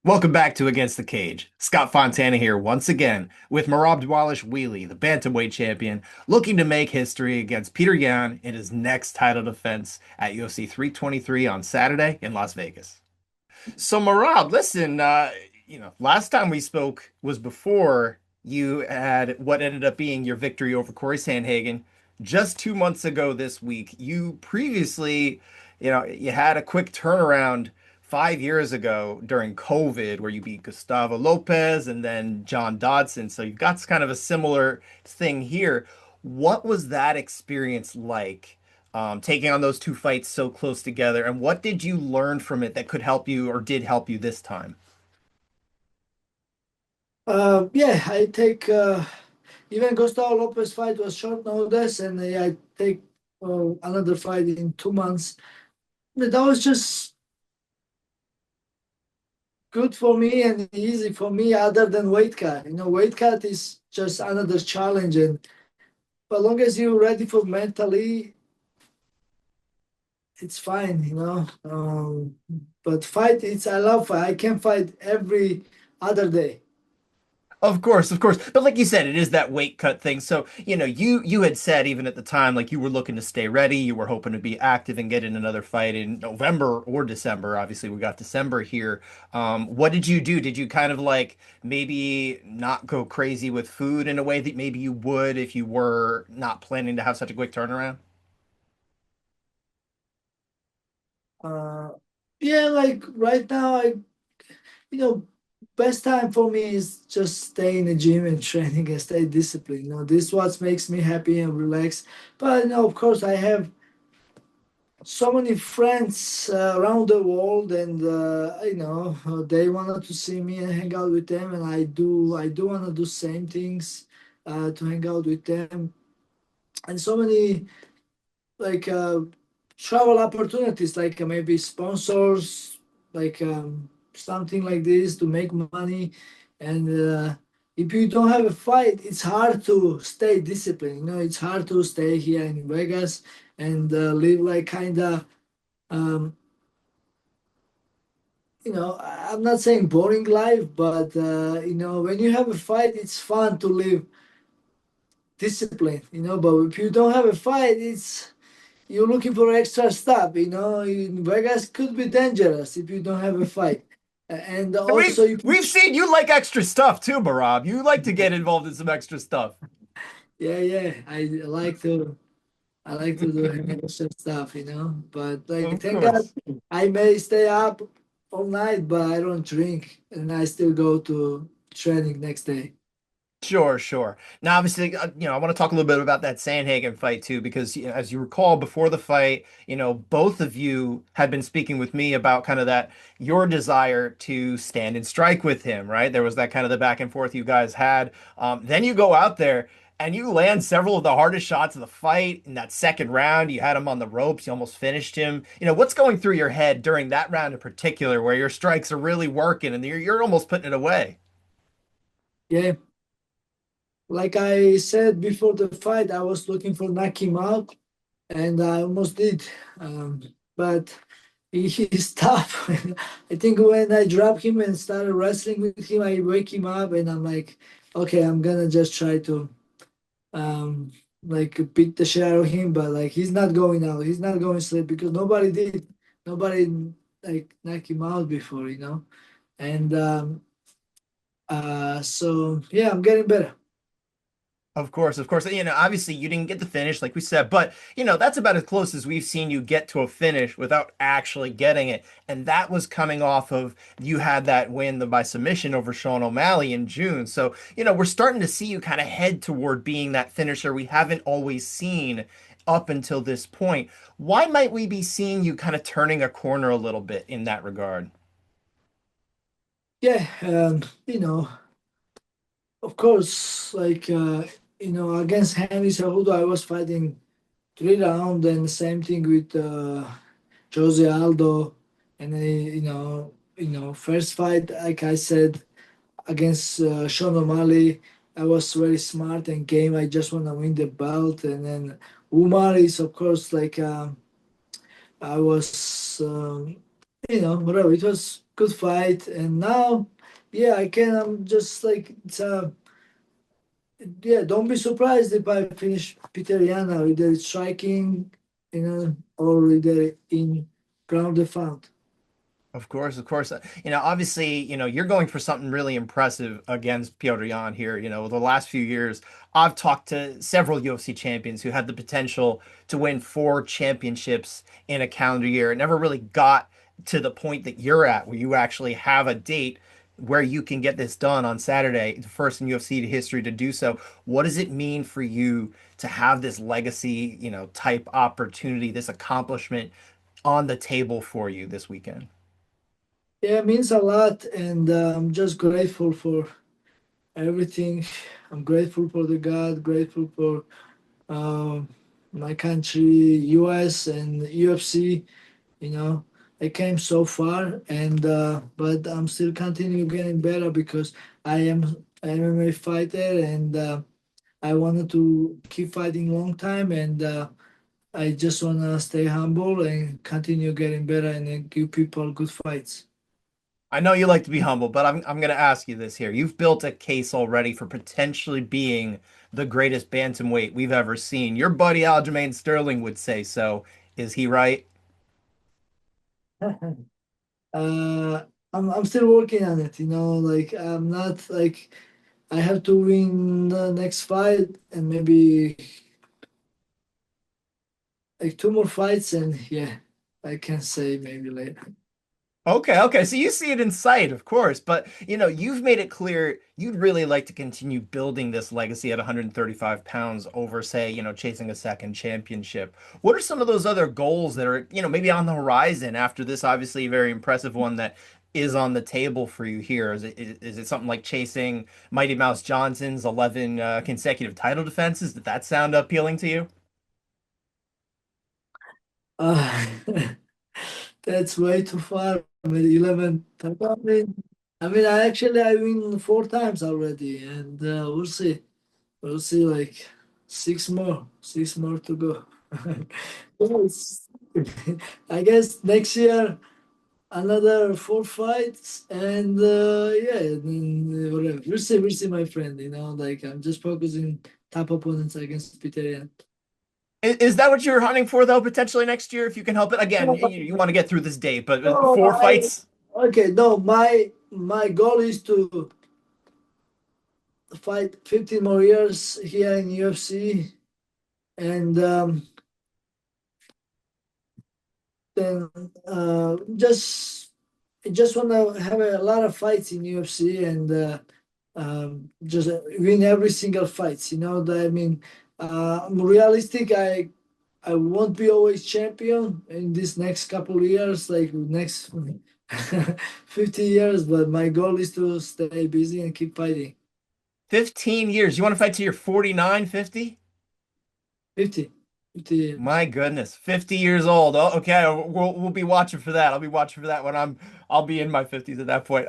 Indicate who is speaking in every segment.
Speaker 1: Welcome back to Against the Cage. Scott Fontana here once again with Merab Dvalishvili, the Bantamweight Champion, looking to make history against Petr Yan in his next title defense at UFC 323 on Saturday in Las Vegas. So Merab, listen, last time we spoke was before you had what ended up being your victory over Corey Sandhagen. Just 2 months ago this week, you previously, you had a quick turnaround 5 years ago during COVID where you beat Gustavo Lopez and then John Dodson. So you've got kind of a similar thing here. What was that experience like? Taking on those two fights so close together, and what did you learn from it that could help you or did help you this time?
Speaker 2: Yeah, I take even Gustavo Lopez fight was short notice, and I take another fight in 2 months. That was just good for me and easy for me, other than weight cut. Weight cut is just another challenge, and as long as you're ready for mentally, it's fine. But fight, it's I love fight. I can fight every other day.
Speaker 1: Of course, of course. But like you said, it is that weight cut thing. So, you had said even at the time, like you were looking to stay ready, you were hoping to be active and get in another fight in November or December. Obviously, we got December here. What did you do? Did you kind of like maybe not go crazy with food in a way that maybe you would if you were not planning to have such a quick turnaround?
Speaker 2: Uh, yeah, like right now, you know, best time for me is just stay in the gym and training and stay disciplined. This what makes me happy and relaxed. But of course, I have so many friends around the world, and they wanted to see me and hang out with them, and I do want to do same things to hang out with them, and so many like travel opportunities, like maybe sponsors, like something like this to make money. And if you don't have a fight, it's hard to stay disciplined. It's hard to stay here in Vegas and live like kind of, um, I'm not saying boring life, but when you have a fight, it's fun to live disciplined. But if you don't have a fight, you're looking for extra stuff. In Vegas could be dangerous if you don't have a fight. And
Speaker 1: And we've
Speaker 2: also, if you,
Speaker 1: we've seen you like extra stuff too, Barab. You like to get involved in some extra stuff.
Speaker 2: yeah, yeah, I like to do extra stuff. But like,
Speaker 1: Of
Speaker 2: thank God,
Speaker 1: course.
Speaker 2: I may stay up all night, but I don't drink, and I still go to training next day.
Speaker 1: Sure, sure. Now, obviously, I want to talk a little bit about that Sandhagen fight too, because as you recall, before the fight, both of you had been speaking with me about kind of that your desire to stand and strike with him, right? There was that kind of the back and forth you guys had. Then you go out there and you land several of the hardest shots of the fight in that second round. You had him on the ropes. You almost finished him. What's going through your head during that round in particular, where your strikes are really working and you're almost putting it away?
Speaker 2: Yeah, like I said before the fight, I was looking for knock him out, and I almost did. But he's tough. I think when I dropped him and started wrestling with him, I wake him up, and I'm like, okay, I'm gonna just try to um, like beat the shit out of him. But like he's not going out. He's not going to sleep because nobody did. Nobody like knocked him out before. And so yeah, I'm getting better.
Speaker 1: Of course, of course. Obviously you didn't get the finish, like we said, but that's about as close as we've seen you get to a finish without actually getting it. And that was coming off of you had that win by submission over Sean O'Malley in June. So, we're starting to see you kind of head toward being that finisher we haven't always seen up until this point. Why might we be seeing you kind of turning a corner a little bit in that regard?
Speaker 2: Yeah, of course, like against Henry Cejudo, I was fighting 3 rounds, and same thing with Jose Aldo, and first fight, like I said, against Sean O'Malley, I was very smart and game. I just want to win the belt, and then Umar is of course like I was, whatever. It was good fight, and now, yeah, I can. I'm just like yeah. Don't be surprised if I finish Peter Yan now, either striking, or either in ground and pound.
Speaker 1: Of course, of course. Obviously, you're going for something really impressive against Petr Yan here. The last few years, I've talked to several UFC champions who had the potential to win 4 championships in a calendar year. It never really got to the point that you're at, where you actually have a date where you can get this done on Saturday, the first in UFC history to do so. What does it mean for you to have this legacy, type opportunity, this accomplishment on the table for you this weekend?
Speaker 2: Yeah, it means a lot, and I'm just grateful for everything. I'm grateful for the God, grateful for um, my country, US and UFC. You know, I came so far, and but I'm still continue getting better because I am an MMA fighter, and I wanted to keep fighting long time, and I just wanna stay humble and continue getting better and then give people good fights.
Speaker 1: I know you like to be humble, but I'm going to ask you this here. You've built a case already for potentially being the greatest bantamweight we've ever seen. Your buddy Aljamain Sterling would say so. Is he right?
Speaker 2: uh, I'm still working on it. Like I'm not like I have to win the next fight and maybe like two more fights, and yeah, I can say maybe later.
Speaker 1: Okay, okay. So you see it in sight, of course, but you've made it clear you'd really like to continue building this legacy at 135 pounds over, say, chasing a second championship. What are some of those other goals that are, maybe on the horizon after this obviously very impressive one that is on the table for you here? Is it something like chasing Mighty Mouse Johnson's 11 consecutive title defenses? Did that sound appealing to you?
Speaker 2: Uh, that's way too far. I mean, 11. I win 4 times already, and we'll see. We'll see, like six more to go. Yes. I guess next year another 4 fights, and yeah, whatever. We'll see, my friend. Like I'm just focusing top opponents against Peter Yan.
Speaker 1: Is that what you're hunting for, though, potentially next year, if you can help it? Again, you want to get through this date, but
Speaker 2: No,
Speaker 1: 4 fights?
Speaker 2: okay, no, my goal is to fight 15 more years here in UFC, and then just want to have a lot of fights in UFC, and just win every single fights. I'm realistic. I won't be always champion in this next couple of years, like next 50 years. But my goal is to stay busy and keep fighting.
Speaker 1: 15 years. You want to fight till you're 49, 50?
Speaker 2: 50, 50 years.
Speaker 1: My goodness, 50 years old. Oh, okay, we'll be watching for that. I'll be watching for that when I'll be in my 50s at that point.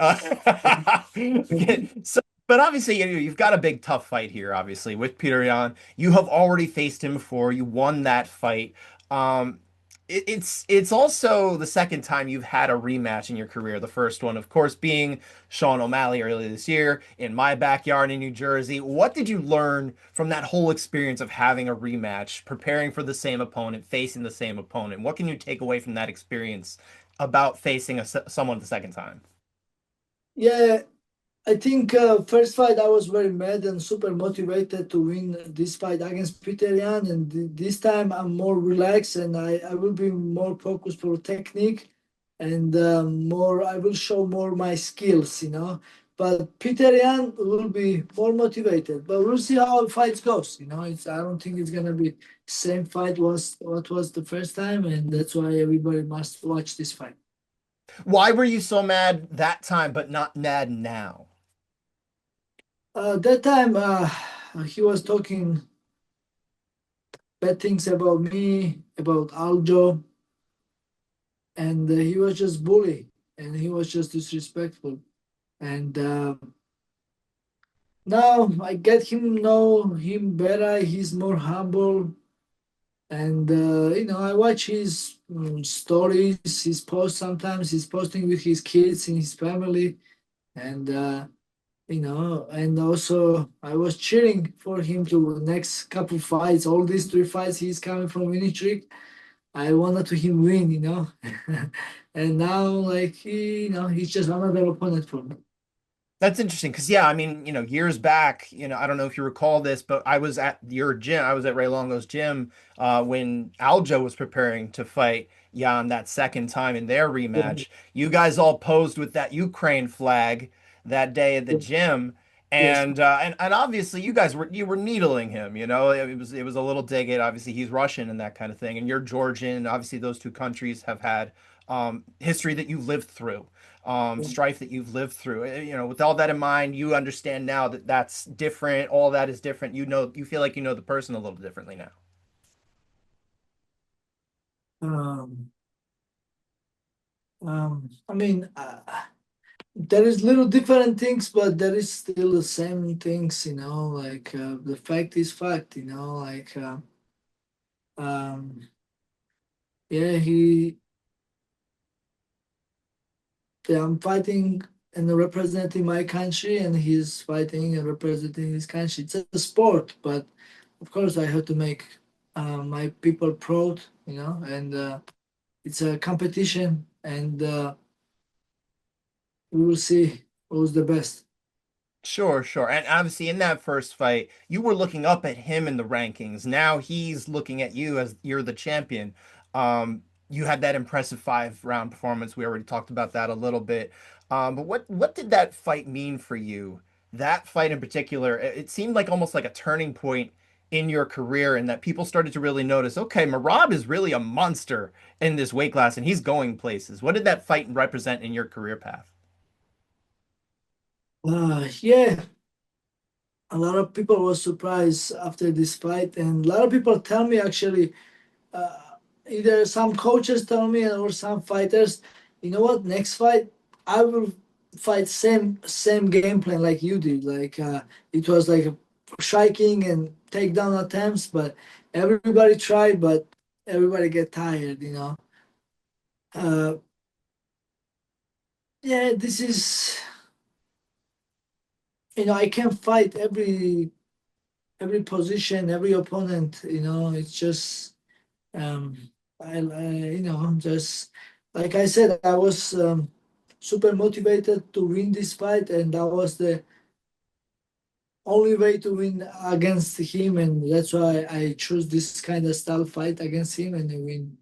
Speaker 1: Okay, so but obviously you've got a big tough fight here, obviously, with Petr Yan. You have already faced him before. You won that fight. Um, it's also the second time you've had a rematch in your career. The first one, of course, being Sean O'Malley earlier this year in my backyard in New Jersey. What did you learn from that whole experience of having a rematch, preparing for the same opponent, facing the same opponent? What can you take away from that experience about facing someone the second time?
Speaker 2: Yeah, I think first fight I was very mad and super motivated to win this fight against Peter Yan, and this time I'm more relaxed and I will be more focused for technique, and more I will show more my skills. But Peter Yan will be more motivated, but we'll see how the fight goes. I don't think it's gonna be same fight was what was the first time, and that's why everybody must watch this fight.
Speaker 1: Why were you so mad that time, but not mad now?
Speaker 2: That time he was talking bad things about me, about Aljo, and he was just bully, and he was just disrespectful. And now I get him know him better. He's more humble, And I watch his stories, his posts. Sometimes he's posting with his kids and his family, and and also I was cheering for him to next couple fights. All these three fights he's coming from winning streak. I wanted to him win. And now like he's just another opponent for me.
Speaker 1: That's interesting because yeah, I mean, years back, I don't know if you recall this, but I was at your gym. I was at Ray Longo's gym when Aljo was preparing to fight Jan that second time in their rematch. You guys all posed with that Ukraine flag that day at the gym,
Speaker 2: Yes.
Speaker 1: and obviously you were needling him. It was a little dig at obviously he's Russian and that kind of thing, and you're Georgian. Obviously, those two countries have had history that you've lived through strife that you've lived through. With all that in mind, you understand now that that's different. All that is different. You feel like you know the person a little differently now.
Speaker 2: Um, I mean, there is little different things, but there is still the same things. Like the fact is fact. Like um, yeah, I'm fighting and representing my country, and he's fighting and representing his country. It's a sport, but of course I have to make my people proud. And it's a competition, and we will see who's the best.
Speaker 1: Sure, sure. And obviously, in that first fight, you were looking up at him in the rankings. Now he's looking at you as you're the champion. You had that impressive 5 round performance. We already talked about that a little bit. But what did that fight mean for you? That fight in particular, it seemed like almost like a turning point in your career, and that people started to really notice, okay, Merab is really a monster in this weight class, and he's going places. What did that fight represent in your career path?
Speaker 2: Yeah, a lot of people were surprised after this fight, and a lot of people tell me actually, uh, either some coaches tell me or some fighters, you know what, next fight I will fight same game plan like you did. Like it was like a striking and takedown attempts, but everybody tried, but everybody get tired. Uh, yeah, this is I can fight every position, every opponent. It's just um, just like I said, I was super motivated to win this fight, and that was the only way to win against him, and that's why I chose this kind of style fight against him, and I win.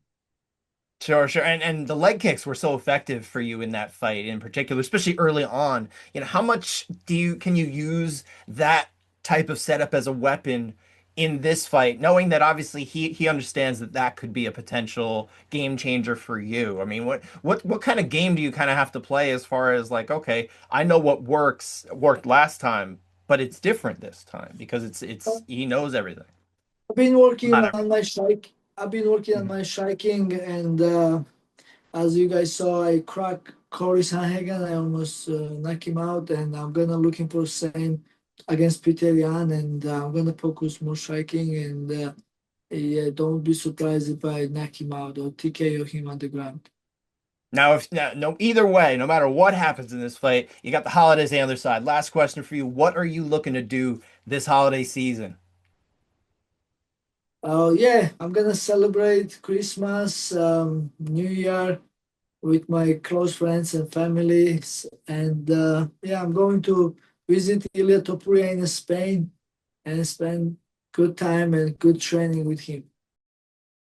Speaker 1: Sure, sure. And the leg kicks were so effective for you in that fight in particular, especially early on. How much can you use that type of setup as a weapon in this fight, knowing that obviously he understands that that could be a potential game changer for you? I mean, what kind of game do you kind of have to play as far as like, okay, I know what worked last time, but it's different this time because it's he knows everything.
Speaker 2: I've been working
Speaker 1: Not
Speaker 2: on my strike. I've been working on
Speaker 1: everything.
Speaker 2: my striking, and as you guys saw, I cracked Corey Sandhagen. I almost knocked him out, and I'm gonna looking for same against Peter Yan, and I'm gonna focus more striking. And yeah, don't be surprised if I knock him out or TKO him on the ground.
Speaker 1: Now, if no, either way, no matter what happens in this fight, you got the holidays on the other side. Last question for you: what are you looking to do this holiday season?
Speaker 2: Oh yeah, I'm gonna celebrate Christmas, New Year with my close friends and families, and yeah, I'm going to visit Ilia Topuria in Spain and spend good time and good training with him.